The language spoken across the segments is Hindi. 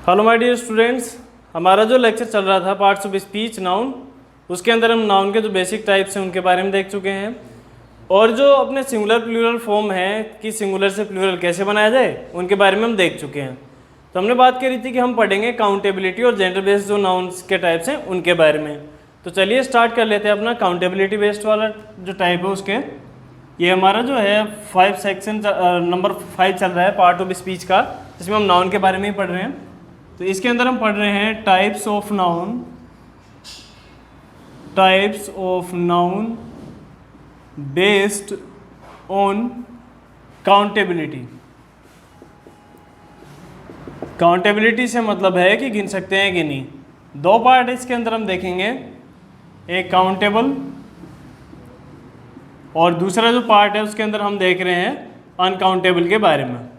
हेलो माय डियर स्टूडेंट्स, हमारा जो लेक्चर चल रहा था पार्ट्स ऑफ स्पीच नाउन, उसके अंदर हम नाउन के जो बेसिक टाइप्स हैं उनके बारे में देख चुके हैं। और जो अपने सिंगुलर प्लूरल फॉर्म है कि सिंगुलर से प्लूरल कैसे बनाया जाए उनके बारे में हम देख चुके हैं। तो हमने बात करी थी कि हम पढ़ेंगे काउंटेबिलिटी और जेंडर बेस्ड जो नाउन्स के टाइप्स हैं उनके बारे में। तो चलिए स्टार्ट कर लेते हैं अपना काउंटेबिलिटी बेस्ड वाला जो टाइप है उसके। ये हमारा जो है 5 सेक्शन नंबर 5 चल रहा है पार्ट ऑफ स्पीच का, जिसमें हम नाउन के बारे में ही पढ़ रहे हैं। तो इसके अंदर हम पढ़ रहे हैं types of noun based on accountability. Accountability से मतलब है कि गिन सकते हैं कि नहीं। दो पार्ट इसके अंदर हम देखेंगे, एक काउंटेबल और दूसरा जो पार्ट है उसके अंदर हम देख रहे हैं अनकाउंटेबल के बारे में।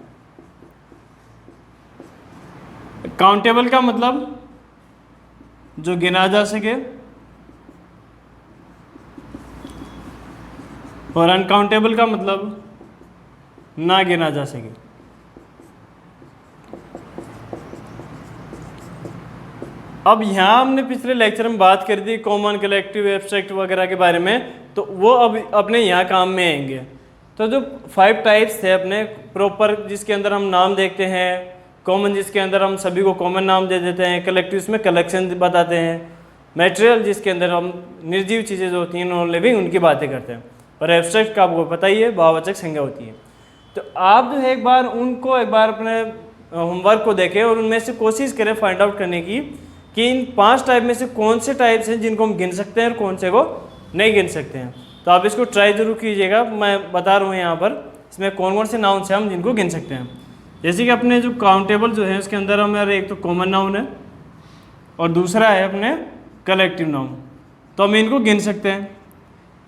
काउंटेबल का मतलब जो गिना जा सके और अनकाउंटेबल का मतलब ना गिना जा सके। अब यहाँ हमने पिछले लेक्चर में बात करी थी कॉमन, कलेक्टिव, एब्स्ट्रैक्ट वगैरह के बारे में, तो वो अब अपने यहाँ काम में आएंगे। तो जो 5 टाइप्स थे अपने प्रॉपर, जिसके अंदर हम नाम देखते हैं, कॉमन जिसके अंदर हम सभी को कॉमन नाम दे देते हैं, कलेक्टिव इसमें कलेक्शन बताते हैं, मटेरियल जिसके अंदर हम निर्जीव चीज़ें जो होती हैं नॉन लिविंग उनकी बातें करते हैं, और एब्स्ट्रैक्ट का आपको पता ही है भाववाचक संज्ञा होती है। तो आप जो है एक बार अपने होमवर्क को देखें और उनमें से कोशिश करें फाइंड आउट करने की कि इन 5 टाइप में से कौन से टाइप्स हैं जिनको हम गिन सकते हैं और कौन से को नहीं गिन सकते हैं। तो आप इसको ट्राई जरूर कीजिएगा। मैं बता रहा हूँ यहाँ पर इसमें कौन कौन से नाउन से हम जिनको गिन सकते हैं। जैसे कि अपने जो काउंटेबल जो है उसके अंदर हमारे एक तो कॉमन नाउन है और दूसरा है अपने कलेक्टिव नाउन। तो हम इनको गिन सकते हैं।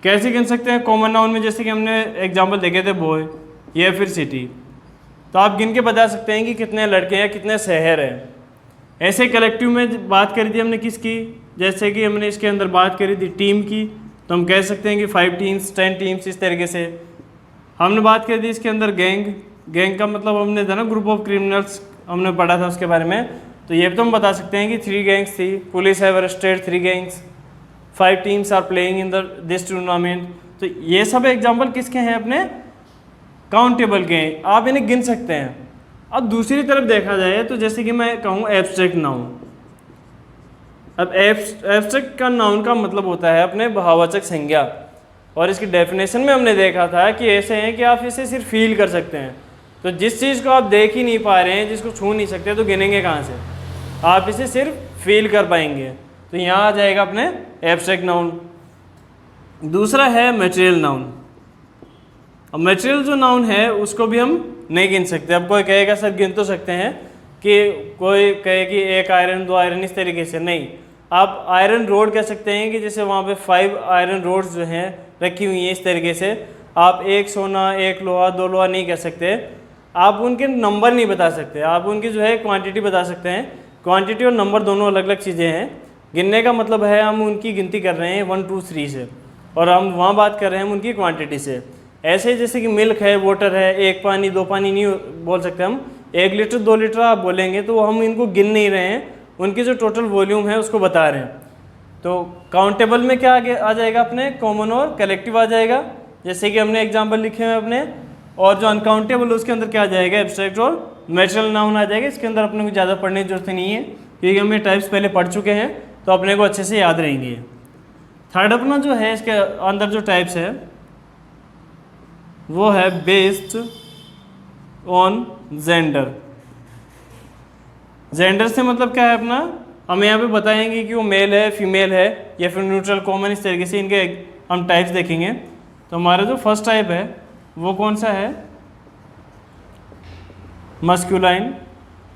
कैसे गिन सकते हैं? कॉमन नाउन में जैसे कि हमने एग्जांपल देखे थे बॉय या फिर सिटी, तो आप गिन के बता सकते हैं कि कितने लड़के हैं, कितने शहर हैं। ऐसे कलेक्टिव में बात करी थी हमने किसकी, जैसे कि हमने इसके अंदर बात करी थी टीम की, तो हम कह सकते हैं कि 5 टीम्स, 10 टीम्स, इस तरीके से। हमने बात करी थी इसके अंदर गैंग का मतलब हमने था ना ग्रुप ऑफ क्रिमिनल्स, हमने पढ़ा था उसके बारे में। तो ये भी तो हम बता सकते हैं कि 3 गैंग्स थी, police have arrested 3 gangs, 5 teams are playing in this tournament. तो ये सब एग्जाम्पल किसके हैं? अपने काउंटेबल के हैं, आप इन्हें गिन सकते हैं। अब दूसरी तरफ देखा जाए तो जैसे कि मैं कहूँ एब्स्ट्रैक्ट नाउन। अब एब्स्ट्रैक्ट का नाउन का मतलब होता है अपने भाववाचक संज्ञा, और इसकी डेफिनेशन में हमने देखा था कि ऐसे हैं कि आप इसे सिर्फ फील कर सकते हैं। तो जिस चीज़ को आप देख ही नहीं पा रहे हैं, जिसको छू नहीं सकते, तो गिनेंगे कहाँ से? आप इसे सिर्फ फील कर पाएंगे। तो यहाँ आ जाएगा अपने एब्स्ट्रैक्ट नाउन। दूसरा है मटेरियल नाउन। अब मटेरियल जो नाउन है उसको भी हम नहीं गिन सकते। अब कोई कहेगा सर गिन तो सकते हैं, कि कोई कहे कि 1 आयरन 2 आयरन, इस तरीके से नहीं। आप आयरन रोड कह सकते हैं कि जैसे वहाँ पे 5 आयरन रोड्स जो हैं रखी हुई हैं इस तरीके से। आप 1 सोना, 1 लोहा, 2 लोहा नहीं कह सकते। आप उनके नंबर नहीं बता सकते, आप उनकी जो है क्वांटिटी बता सकते हैं। क्वांटिटी और नंबर दोनों अलग अलग चीज़ें हैं। गिनने का मतलब है हम उनकी गिनती कर रहे हैं 1 2 3 से, और हम वहाँ बात कर रहे हैं हम उनकी क्वांटिटी से। ऐसे जैसे कि मिल्क है, वाटर है, 1 पानी 2 पानी नहीं बोल सकते हम। 1 लीटर 2 लीटर आप बोलेंगे तो हम इनको गिन नहीं रहे हैं, उनकी जो टोटल वॉल्यूम है उसको बता रहे हैं। तो काउंटेबल में क्या आगे आ जाएगा? अपने कॉमन और कलेक्टिव आ जाएगा, जैसे कि हमने एग्जांपल लिखे हुए अपने। और जो अनकाउंटेबल उसके अंदर क्या आ जाएगा? एब्स्ट्रैक्ट और मटेरियल नाउन आ जाएगा। इसके अंदर अपने को ज़्यादा पढ़ने की जरूरत नहीं है, क्योंकि हम ये टाइप्स पहले पढ़ चुके हैं, तो अपने को अच्छे से याद रहेंगे। थर्ड अपना जो है इसके अंदर जो टाइप्स है वो है बेस्ड ऑन जेंडर। जेंडर से मतलब क्या है अपना? हम यहाँ पे बताएंगे कि वो मेल है, फीमेल है, या फिर न्यूट्रल, कॉमन, इस तरीके से इनके हम टाइप्स देखेंगे। तो हमारा जो फर्स्ट टाइप है वो कौन सा है? मस्कुलाइन।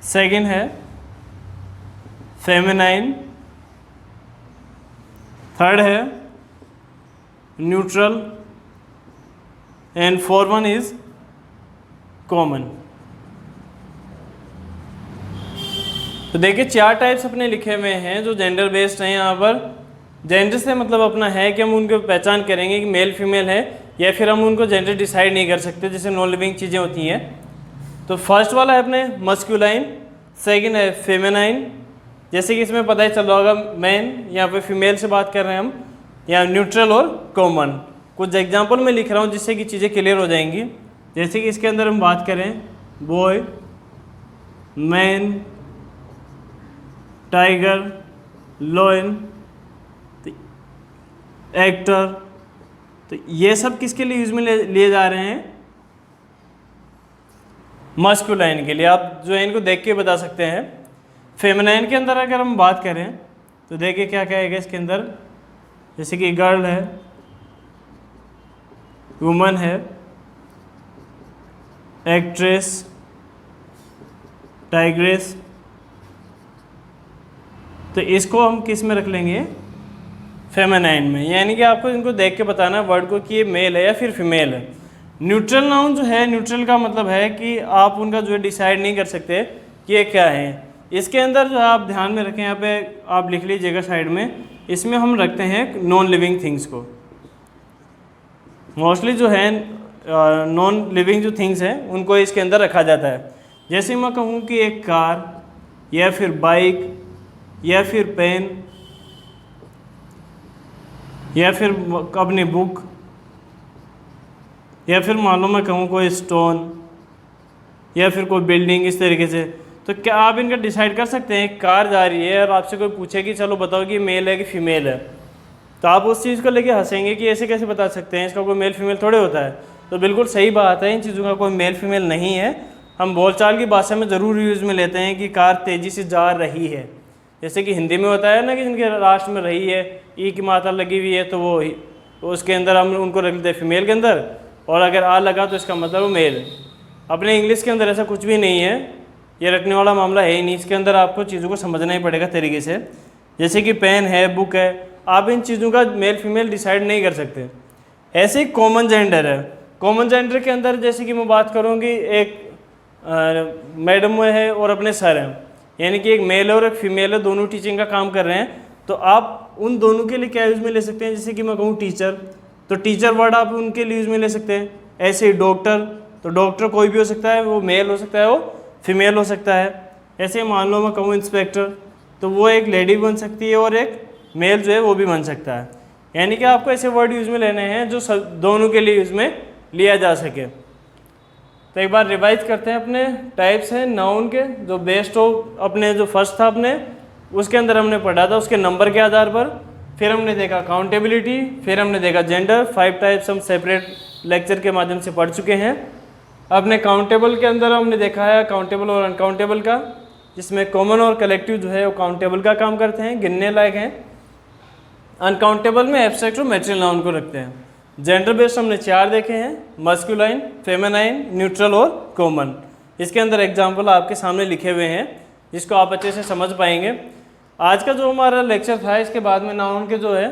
सेकंड है फेमिनाइन। थर्ड है neutral, and 4th one is common. तो देखिए 4 टाइप्स अपने लिखे हुए हैं जो जेंडर बेस्ड हैं। यहाँ पर जेंडर से मतलब अपना है कि हम उनको पहचान करेंगे कि मेल फीमेल है, या फिर हम उनको जेंडर डिसाइड नहीं कर सकते, जैसे नॉन लिविंग चीज़ें होती हैं। तो फर्स्ट वाला है अपने मस्कुलाइन, सेकंड है फेमिनाइन, जैसे कि इसमें पता ही चल रहा होगा मैन, यहाँ पे फीमेल से बात कर रहे हैं हम, यहाँ न्यूट्रल और कॉमन। कुछ एग्जांपल मैं लिख रहा हूँ जिससे कि चीज़ें क्लियर हो जाएंगी। जैसे कि इसके अंदर हम बात करें boy, man, tiger, lion, actor, तो ये सब किसके लिए यूज में लिए जा रहे हैं? मस्कुलाइन के लिए। आप जो है इनको देख के बता सकते हैं। फेमिनाइन के अंदर अगर हम बात करें तो देखिए क्या क्या है इसके अंदर, जैसे कि गर्ल है, वुमन है, एक्ट्रेस, टाइग्रेस, तो इसको हम किस में रख लेंगे? फेमिनाइन में। यानी कि आपको इनको देख के बताना है वर्ड को कि ये मेल है या फिर फीमेल है। न्यूट्रल नाउन जो है, न्यूट्रल का मतलब है कि आप उनका जो है डिसाइड नहीं कर सकते कि ये क्या है। इसके अंदर जो है आप ध्यान में रखें, यहाँ पे आप लिख लीजिएगा साइड में, इसमें हम रखते हैं नॉन लिविंग थिंग्स को। मोस्टली जो है नॉन लिविंग जो थिंग्स हैं उनको इसके अंदर रखा जाता है। जैसे मैं कहूँ कि एक कार या फिर बाइक या फिर पेन या फिर अपनी बुक या फिर मान लो मैं कहूँ कोई स्टोन या फिर कोई बिल्डिंग, इस तरीके से। तो क्या आप इनका डिसाइड कर सकते हैं? कार जा रही है और आपसे कोई पूछे कि चलो बताओ कि मेल है कि फीमेल है, तो आप उस चीज़ को लेके हंसेंगे कि ऐसे कैसे बता सकते हैं, इसका कोई मेल फीमेल थोड़े होता है। तो बिल्कुल सही बात है, इन चीज़ों का कोई मेल फीमेल नहीं है। हम बोलचाल की भाषा में ज़रूर यूज़ में लेते हैं कि कार तेज़ी से जा रही है, जैसे कि हिंदी में होता है ना कि जिनके लास्ट में रही है, ई की मात्रा लगी हुई है, तो वो उसके अंदर हम उनको रख लेते हैं फीमेल के अंदर, और अगर आ लगा तो इसका मतलब वो मेल है। अपने इंग्लिश के अंदर ऐसा कुछ भी नहीं है, ये रखने वाला मामला है ही नहीं। इसके अंदर आपको चीज़ों को समझना ही पड़ेगा तरीके से। जैसे कि पेन है, बुक है, आप इन चीज़ों का मेल फीमेल डिसाइड नहीं कर सकते। ऐसे ही कॉमन जेंडर है। कॉमन जेंडर के अंदर जैसे कि मैं बात करूँगी, एक मैडम है और अपने सर हैं, यानी कि एक मेल है और एक फीमेल है, दोनों टीचिंग का काम कर रहे हैं। तो आप उन दोनों के लिए क्या यूज़ में ले सकते हैं? जैसे कि मैं कहूँ टीचर, तो टीचर वर्ड आप उनके लिए यूज़ में ले सकते हैं। ऐसे ही डॉक्टर, तो डॉक्टर कोई भी हो सकता है, वो मेल हो सकता है, वो फीमेल हो सकता है। ऐसे मान लो मैं कहूँ इंस्पेक्टर, तो वो एक लेडी बन सकती है और एक मेल जो है वो भी बन सकता है। यानी कि आपको ऐसे वर्ड यूज़ में लेने हैं जो दोनों के लिए यूज़ में लिया जा सके। तो एक बार रिवाइज करते हैं। अपने टाइप्स हैं नाउन के, जो बेस्ड हो अपने जो फर्स्ट था अपने उसके अंदर हमने पढ़ा था उसके नंबर के आधार पर। फिर हमने देखा काउंटेबिलिटी, फिर हमने देखा जेंडर। 5 टाइप्स हम सेपरेट लेक्चर के माध्यम से पढ़ चुके हैं। अपने काउंटेबल के अंदर हमने देखा है काउंटेबल और अनकाउंटेबल का, जिसमें कॉमन और कलेक्टिव जो है वो काउंटेबल का काम करते हैं, गिनने लायक हैं। अनकाउंटेबल में एब्स्ट्रैक्ट और मैटेरियल नाउन को रखते हैं। जेंडर बेस्ड हमने 4 देखे हैं, मस्कुलाइन, फेमिनाइन, न्यूट्रल और कॉमन। इसके अंदर एग्जाम्पल आपके सामने लिखे हुए हैं जिसको आप अच्छे से समझ पाएंगे। आज का जो हमारा लेक्चर था, इसके बाद में नाउन के जो है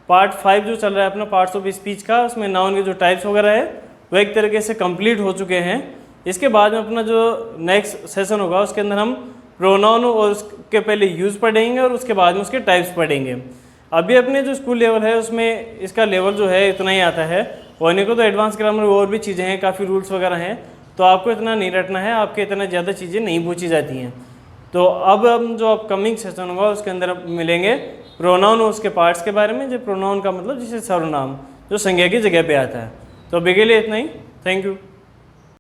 पार्ट 5 जो चल रहा है अपना पार्ट्स ऑफ स्पीच का, उसमें नाउन के जो टाइप्स वगैरह है वो एक तरीके से कंप्लीट हो चुके हैं। इसके बाद में अपना जो नेक्स्ट सेशन होगा उसके अंदर हम प्रोनाउन और उसके पहले यूज़ पढ़ेंगे और उसके बाद में उसके टाइप्स पढ़ेंगे। अभी अपने जो स्कूल लेवल है उसमें इसका लेवल जो है इतना ही आता है, होने को तो एडवांस ग्रामर और भी चीज़ें हैं, काफ़ी रूल्स वगैरह हैं, तो आपको इतना नहीं रटना है, आपके इतना ज़्यादा चीज़ें नहीं पूछी जाती हैं। तो अब हम जो अपकमिंग सेशन होगा उसके अंदर अब मिलेंगे प्रोनाउन और उसके पार्ट्स के बारे में। जो प्रोनाउन का मतलब जैसे सर्वनाम जो संज्ञा की जगह पे आता है। तो अभी के लिए इतना ही, थैंक यू।